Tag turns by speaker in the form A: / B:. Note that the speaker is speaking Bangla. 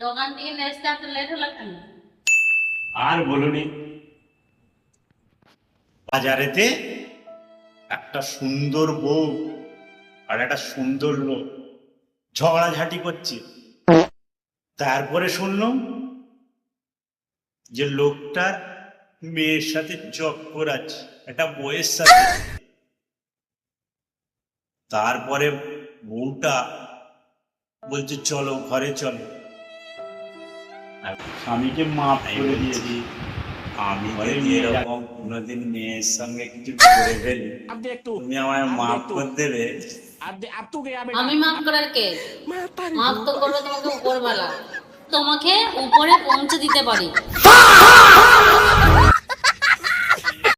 A: দোকান থেকে নিয়ে আসতে এত লেট হলো কেন?
B: আর বলুনি, বাজারেতে একটা সুন্দর বউ আর একটা সুন্দর লোক ঝগড়াঝাটি করছে। তারপরে শুনলাম যে লোকটার মেয়ের সাথে চক্কর আছে একটা বউয়ের সাথে। তারপরে বউটা বলছে চলো ঘরে চলো, আর স্বামীকে মাফ করে দিয়েছি। আমি যদি এরকম কোনোদিন মেয়ের সঙ্গে কিছু করে ফেলি, তুমি আমায় মাফ করে দেবে?
A: আমি মাফ করার কে? মাফ তো করবে তোমাকে উপরওয়ালা। তোমাকে উপরে পৌঁছে দিতে পারি।